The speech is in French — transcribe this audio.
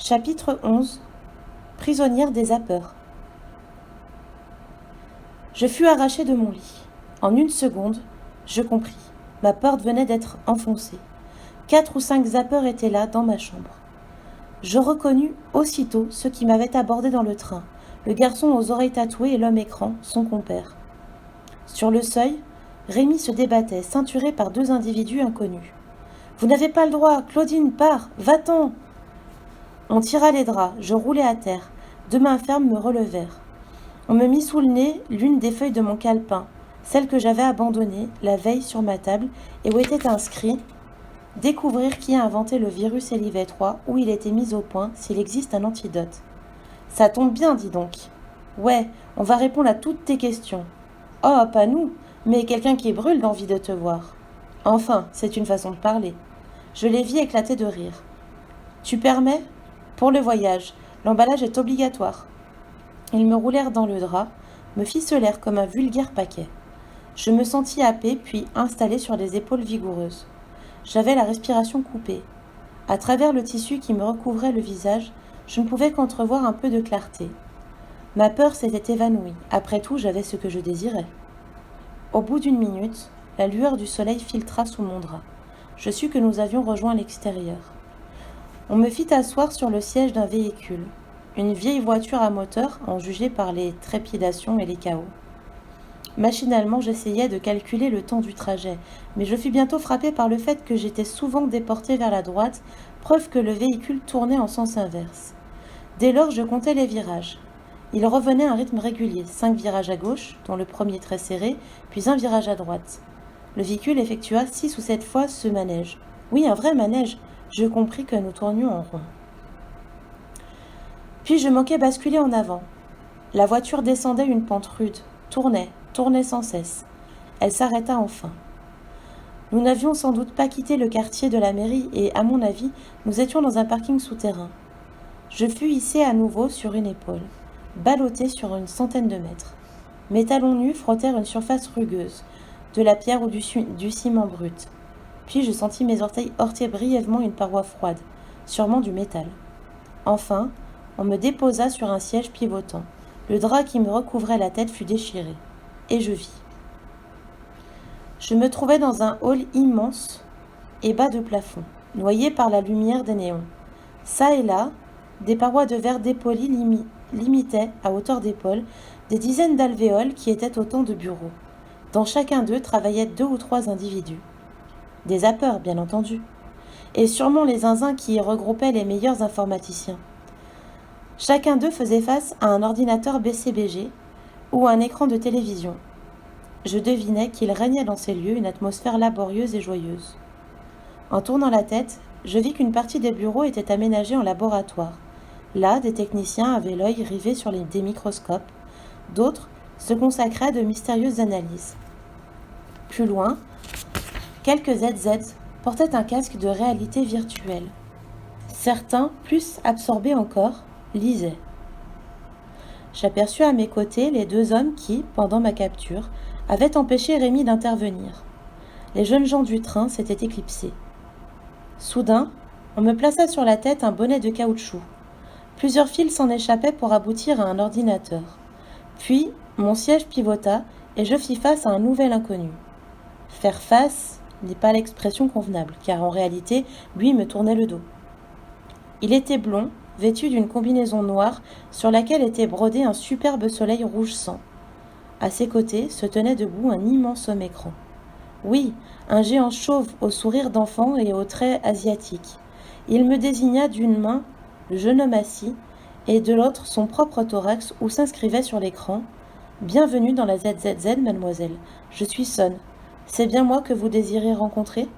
Chapitre 11. Prisonnière des zappeurs. Je fus arrachée de mon lit. En une seconde, je compris. Ma porte venait d'être enfoncée. 4 ou 5 zappeurs étaient là, dans ma chambre. Je reconnus aussitôt ceux qui m'avaient abordé dans le train, le garçon aux oreilles tatouées et l'homme écran, son compère. Sur le seuil, Rémi se débattait, ceinturé par 2 individus inconnus. « Vous n'avez pas le droit, Claudine, pars, va-t'en !» On tira les draps, je roulai à terre. 2 mains fermes me relevèrent. On me mit sous le nez l'une des feuilles de mon calepin, celle que j'avais abandonnée la veille sur ma table et où était inscrit « Découvrir qui a inventé le virus LIV3, où il était mis au point, s'il existe un antidote. » Ça tombe bien, dis donc. Ouais, on va répondre à toutes tes questions. Oh, pas nous, mais quelqu'un qui brûle d'envie de te voir. Enfin, c'est une façon de parler. Je les vis éclater de rire. Tu permets ? Pour le voyage, l'emballage est obligatoire. Ils me roulèrent dans le drap, me ficelèrent comme un vulgaire paquet. Je me sentis happée, puis installée sur les épaules vigoureuses. J'avais la respiration coupée. À travers le tissu qui me recouvrait le visage, je ne pouvais qu'entrevoir un peu de clarté. Ma peur s'était évanouie. Après tout, j'avais ce que je désirais. Au bout d'une minute, la lueur du soleil filtra sous mon drap. Je sus que nous avions rejoint l'extérieur. On me fit asseoir sur le siège d'un véhicule, une vieille voiture à moteur, en juger par les trépidations et les cahots. Machinalement, j'essayais de calculer le temps du trajet, mais je fus bientôt frappée par le fait que j'étais souvent déportée vers la droite, preuve que le véhicule tournait en sens inverse. Dès lors, je comptais les virages. Il revenait à un rythme régulier, 5 virages à gauche, dont le premier très serré, puis un virage à droite. Le véhicule effectua 6 ou 7 fois ce manège. Oui, un vrai manège. Je compris que nous tournions en rond. Puis je manquais basculer en avant. La voiture descendait une pente rude, tournait sans cesse. Elle s'arrêta enfin. Nous n'avions sans doute pas quitté le quartier de la mairie et, à mon avis, nous étions dans un parking souterrain. Je fus hissée à nouveau sur une épaule, ballottée sur une centaine de mètres. Mes talons nus frottèrent une surface rugueuse, de la pierre ou du ciment brut. Puis je sentis mes orteils heurter brièvement une paroi froide, sûrement du métal. Enfin, on me déposa sur un siège pivotant. Le drap qui me recouvrait la tête fut déchiré. Et je vis. Je me trouvais dans un hall immense et bas de plafond, noyé par la lumière des néons. Ça et là, des parois de verre dépoli limitaient, à hauteur d'épaule, des dizaines d'alvéoles qui étaient autant de bureaux. Dans chacun d'eux travaillaient 2 ou 3 individus. Des zappeurs, bien entendu, et sûrement les zinzins qui y regroupaient les meilleurs informaticiens. Chacun d'eux faisait face à un ordinateur BCBG ou à un écran de télévision. Je devinais qu'il régnait dans ces lieux une atmosphère laborieuse et joyeuse. En tournant la tête, je vis qu'une partie des bureaux était aménagée en laboratoire. Là, des techniciens avaient l'œil rivé sur des microscopes, d'autres se consacraient à de mystérieuses analyses. Plus loin, quelques ZZ portaient un casque de réalité virtuelle. Certains, plus absorbés encore, lisaient. J'aperçus à mes côtés les 2 hommes qui, pendant ma capture, avaient empêché Rémi d'intervenir. Les jeunes gens du train s'étaient éclipsés. Soudain, on me plaça sur la tête un bonnet de caoutchouc. Plusieurs fils s'en échappaient pour aboutir à un ordinateur. Puis, mon siège pivota et je fis face à un nouvel inconnu. Faire face n'est pas l'expression convenable, car en réalité, lui me tournait le dos. Il était blond, vêtu d'une combinaison noire sur laquelle était brodé un superbe soleil rouge sang. À ses côtés se tenait debout un immense homme écran. Oui, un géant chauve au sourire d'enfant et aux traits asiatiques. Il me désigna d'une main le jeune homme assis et de l'autre son propre thorax où s'inscrivait sur l'écran « Bienvenue dans la ZZZ, mademoiselle. Je suis Son. C'est bien moi que vous désirez rencontrer ?»